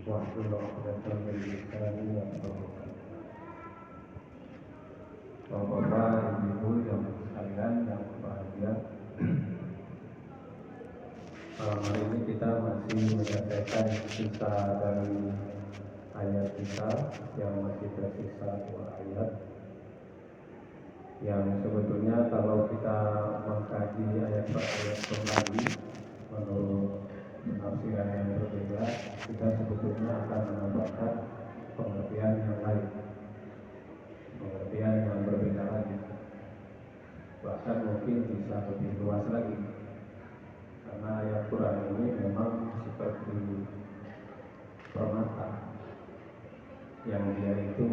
Wahlul 'uqdatam min lisani yafqahu. Bapak, Ibu yang sekalian yang berbahagia, malam hari ini kita masih menyelesaikan sisa dari ayat kita yang masih tersisa 2 ayat. Yang sebetulnya kalau kita mengkaji ayat per ayat kembali menurut penafsiran yang berbeda, kita sebetulnya akan menambahkan pengertian yang lain, pengertian yang berbeda lagi, bahkan mungkin bisa lebih luas lagi, karena ayat Quran ini memang seperti permata yang dia itu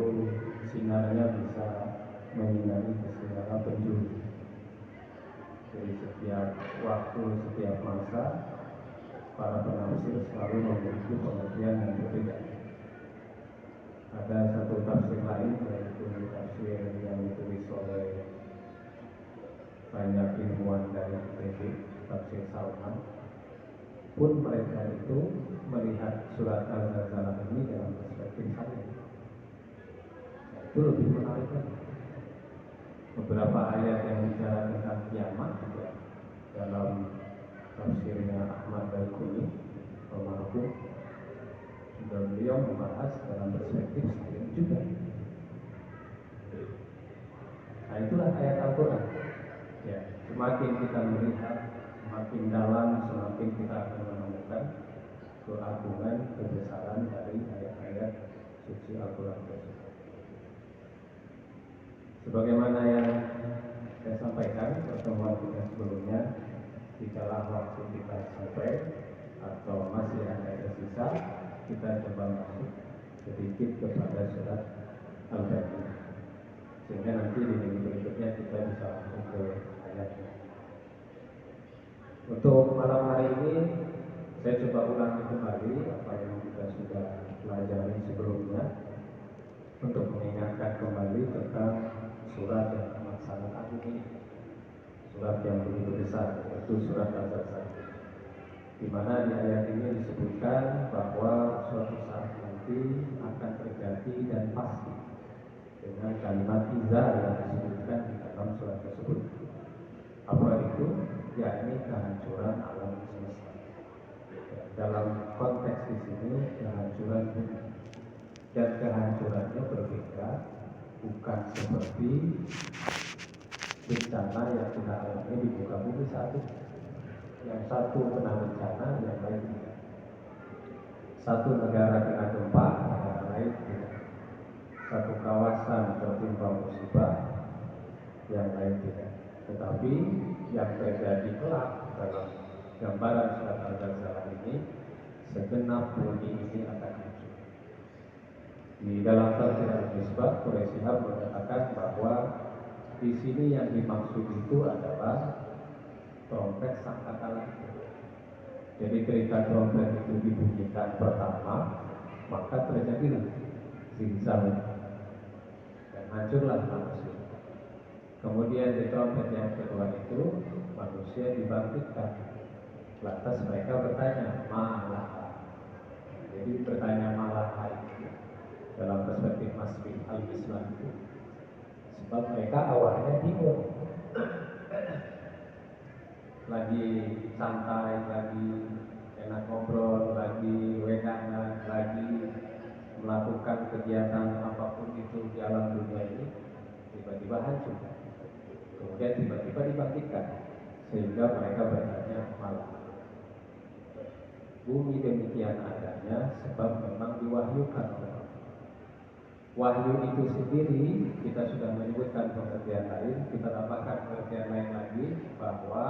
sinarnya bisa menyinari ke segala penjuru. Jadi setiap waktu, setiap masa, para penafsir selalu memiliki pengertian yang berbeda. Ada satu tafsir lain, yaitu tafsir yang ditulis oleh banyak ilmuwan dari ITB, tafsir Salman. Pun mereka itu melihat surat Al-Zalzalah ini dalam perspektif saya. Itu lebih menarik lagi. Beberapa ayat yang bicara tentang kiamat juga dalam tafsirnya Ahmad Al-Quni almarhum, dan beliau membahas dalam perspektif saya juga. Nah, itulah ayat Al-Quran. Ya, semakin kita melihat, semakin dalam, semakin kita akan menemukan keagungan, kebesaran dari ayat-ayat suci Al-Quran tersebut. Sebagaimana yang saya sampaikan pertemuan kita sebelumnya, jikalau waktu kita sampai atau masih ada tersisa, kita coba masuk sedikit kepada surat Al-Baqarah, sehingga nanti di minggu berikutnya kita bisa langsung ke ayatnya. Untuk malam hari ini saya coba ulangi kembali apa yang kita sudah pelajari sebelumnya, untuk mengingatkan kembali tentang surat yang amat sangat agung ini, surat yang begitu besar, yaitu surat Al-Zalzalah, di mana di ayat ini disebutkan bahwa suatu saat nanti akan terjadi dan pasti, dengan kalimat iza yang disebutkan di dalam surat tersebut. Apa itu? Yakni kehancuran alam semesta. Dalam konteks di sini kehancuran bumi, dan kehancurannya berbeda, bukan seperti bencana yang kita alami di muka bumi saat ini. Yang satu kena bencana, yang lain tidak. Satu negara kena gempa, negara lain tidak. Satu kawasan tertimpa musibah, yang lain tidak. Tetapi yang terjadi kelak dalam gambaran surat Al-Zalzalah ini, segenap bumi ini akan hancur. Di dalam tafsir Al-Misbah, Quraish Shihab mengatakan bahwa di sini yang dimaksud itu adalah trompet sangkakala. Jadi ketika trompet itu dibunyikan pertama, maka terjadilah zilzal dan hancurlah manusia. Kemudian di trompet yang kedua itu manusia dibangkitkan. Lantas mereka bertanya, malaha. Jadi bertanya malaha itu dalam perspektif Masfi Al-Islam itu, sebab mereka awalnya bingung, lagi santai, lagi enak ngobrol, lagi wedangan, lagi melakukan kegiatan apapun itu di alam dunia ini, tiba-tiba hancur, kemudian tiba-tiba dibangkitkan, sehingga mereka bertanya malah. Bumi demikian adanya sebab memang diwahyukan oleh Allah. Wahyu itu sendiri kita sudah menyebutkan pengertian lain, kita tambahkan pengertian lain lagi, bahwa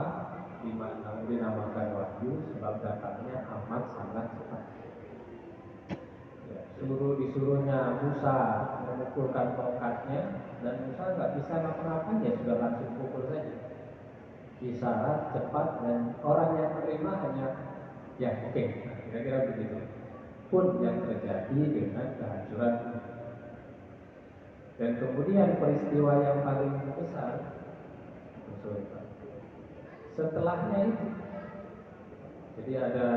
dinamakan wahyu sebab datangnya amat sangat cepat. Ya, disuruhnya Musa memukulkan tongkatnya, dan Musa nggak bisa ngapa-ngapain, ya sudah langsung pukul saja. Isyarat cepat, dan orang yang menerima hanya ya oke, kira-kira begitu. Pun yang terjadi dengan kehancuran. Dan kemudian peristiwa yang paling besar setelahnya itu, jadi ada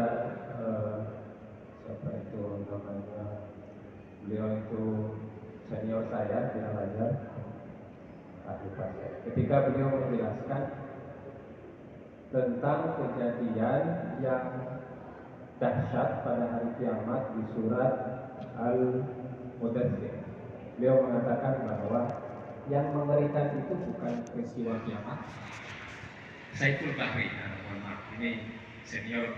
siapa itu namanya, beliau itu senior saya di Al-Azhar, ketika beliau menjelaskan tentang kejadian yang dahsyat pada hari kiamat di surat Al-Mudaththir. Beliau mengatakan bahwa yang mengerikan itu bukan peristiwa kiamat. Saiful Bahri, mohon maaf, ini senior